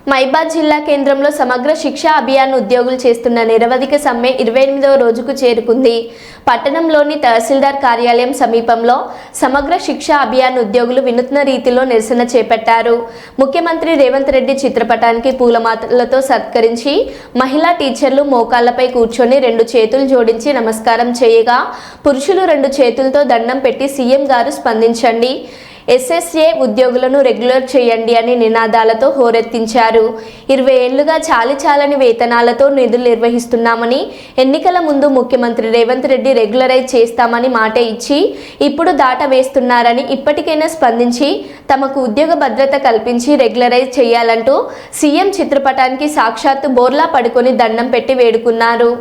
మైబాద్ జిల్లా కేంద్రంలో సమగ్ర శిక్ష అభియాన్ ఉద్యోగులు చేస్తున్న నిరవధిక సమ్మె 28వ రోజుకు చేరుకుంది. పట్టణంలోని తహసీల్దార్ కార్యాలయం సమీపంలో సమగ్ర శిక్ష అభియాన్ ఉద్యోగులు వినూత్న రీతిలో నిరసన చేపట్టారు. ముఖ్యమంత్రి రేవంత్ రెడ్డి చిత్రపటానికి పూలమాలతో సత్కరించి మహిళా టీచర్లు మోకాళ్లపై కూర్చొని 2 చేతులు జోడించి నమస్కారం చేయగా పురుషులు 2 చేతులతో దండం పెట్టి సీఎం గారు స్పందించండి, ఎస్ఎస్ఏ ఉద్యోగులను రెగ్యులర్ చేయండి అని నినాదాలతో హోరెత్తించారు. 20 ఏళ్లుగా చాలిచాలని వేతనాలతో నిధులు నిర్వహిస్తున్నామని, ఎన్నికల ముందు ముఖ్యమంత్రి రేవంత్ రెడ్డి రెగ్యులరైజ్ చేస్తామని మాట ఇచ్చి ఇప్పుడు దాట వేస్తున్నారని, ఇప్పటికైనా స్పందించి తమకు ఉద్యోగ భద్రత కల్పించి రెగ్యులరైజ్ చేయాలంటూ సీఎం చిత్రపటానికి సాక్షాత్తు బోర్లా పడుకొని దండం పెట్టి వేడుకున్నారు.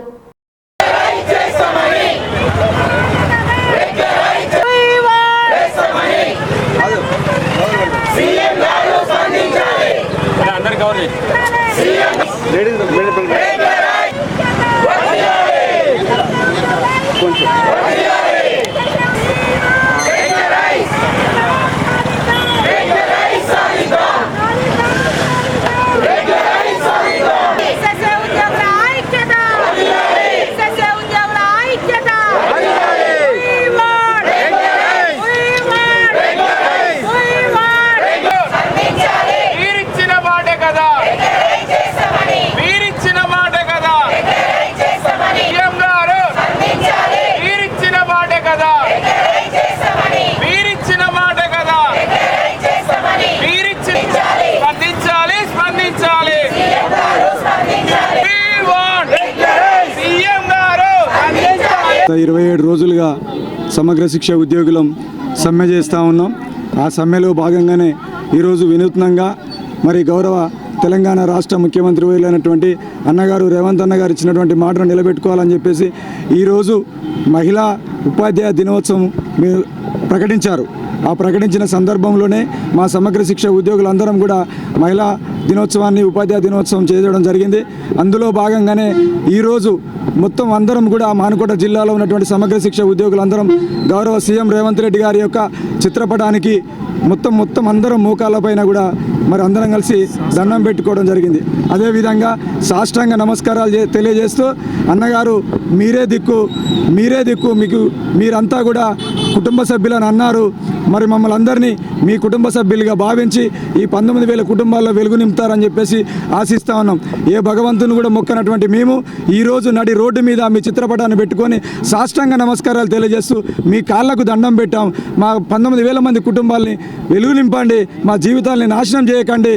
ఇరవై 27 రోజులుగా సమగ్ర శిక్ష ఉద్యోగులం సమ్మె చేస్తూ ఉన్నాం. ఆ సమ్మెలో భాగంగానే ఈరోజు వినూత్నంగా మరి గౌరవ తెలంగాణ రాష్ట్ర ముఖ్యమంత్రి అయినటువంటి అన్నగారు రేవంత్ అన్నగారు ఇచ్చినటువంటి మాటను నిలబెట్టుకోవాలని చెప్పేసి ఈరోజు మహిళా ఉపాధ్యాయ దినోత్సవం ప్రకటించారు. ఆ ప్రకటించిన సందర్భంలోనే మా సమగ్ర శిక్ష ఉద్యోగులందరం కూడా మహిళా దినోత్సవాన్ని ఉపాధ్యాయ దినోత్సవం చేయడం జరిగింది. అందులో భాగంగానే ఈరోజు మొత్తం అందరం కూడా మానుకోట జిల్లాలో ఉన్నటువంటి సమగ్ర శిక్ష ఉద్యోగులందరం గౌరవ సీఎం రేవంత్ రెడ్డి గారి యొక్క చిత్రపటానికి మొత్తం అందరం మోకాళ్ళపైన కూడా మరి అందరం కలిసి దండం పెట్టుకోవడం జరిగింది. అదేవిధంగా సాష్టాంగ నమస్కారాలు తెలియజేస్తూ అన్నగారు మీరే దిక్కు మీకు మీరంతా కూడా కుటుంబ సభ్యులని అన్నారు. మరి మమ్మల్ని అందరినీ మీ కుటుంబ సభ్యులుగా భావించి ఈ 19,000 కుటుంబాల్లో వెలుగు నింపుతారని చెప్పేసి ఆశిస్తూ ఉన్నాం. ఏ భగవంతుని కూడా మొక్కనటువంటి మేము ఈరోజు నడి రోడ్డు మీద మీ చిత్రపటాన్ని పెట్టుకొని సాష్టాంగ నమస్కారాలు తెలియజేస్తూ మీ కాళ్ళకు దండం పెట్టాం. మా 19,000 మంది కుటుంబాలని వెలుగు నింపండి, మా జీవితాలని నాశనం చేయకండి,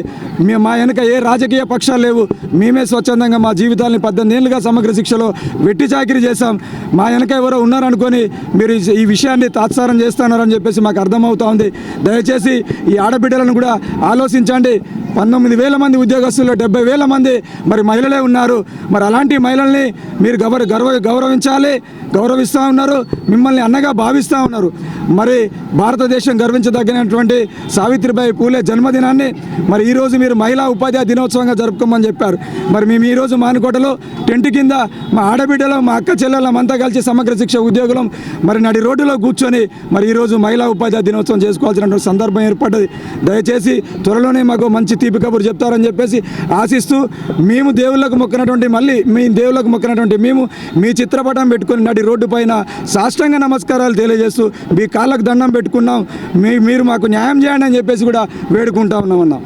మా వెనక ఏ రాజకీయ పక్షాలు లేవు, మేమే స్వచ్ఛందంగా మా జీవితాలని 18 ఏళ్ళుగా సమగ్ర శిక్షలో వెట్టి చాకిరీ చేశాం, మా వెనక ఎవరో ఉన్నారనుకొని మీరు ఈ విషయాన్ని తాత్సారం చేస్తున్నారని చెప్పేసి మాకు అర్థమవుతా ఉంది. దయచేసి ఈ ఆడబిడ్డలను కూడా ఆలోచించండి. 19,000 మంది ఉద్యోగస్తుల్లో 70,000 మంది మరి మహిళలే ఉన్నారు. మరి అలాంటి మహిళల్ని మీరు గౌరవించాలి, గౌరవిస్తూ ఉన్నారు, మిమ్మల్ని అన్నగా భావిస్తూ ఉన్నారు. మరి భారతదేశం గర్వించదగినటువంటి సావిత్రిబాయి పూలే జన్మదినాన్ని మరి ఈరోజు మీరు మహిళా ఉపాధ్యాయ దినోత్సవంగా జరుపుకోమని చెప్పారు. మరి మేము ఈరోజు మానుకోటలో టెంట్ కింద మా ఆడబిడ్డలు మా అక్క చెల్లెళ్ళం అంతా కలిసి సమగ్ర శిక్ష ఉద్యోగులం మరి నడి రోడ్డులో కూర్చొని మరి ఈరోజు మహిళా ఉపాధ్యాయ దినోత్సవం చేసుకోవాల్సినటువంటి సందర్భం ఏర్పడ్డది. దయచేసి త్వరలోనే మాకు మంచి తీపి కబురు చెప్తారని చెప్పేసి ఆశిస్తూ మేము దేవుళ్ళకు మొక్కినటువంటి మేము మీ చిత్రపటం పెట్టుకొని నడి రోడ్డు పైన సాష్టాంగ నమస్కారాలు తెలియజేస్తూ మీ కాళ్ళకు దండం పెట్టుకున్నాం. మీరు మాకు న్యాయం చేయండి అని చెప్పేసి కూడా వేడుకుంటా ఉన్నామన్నా.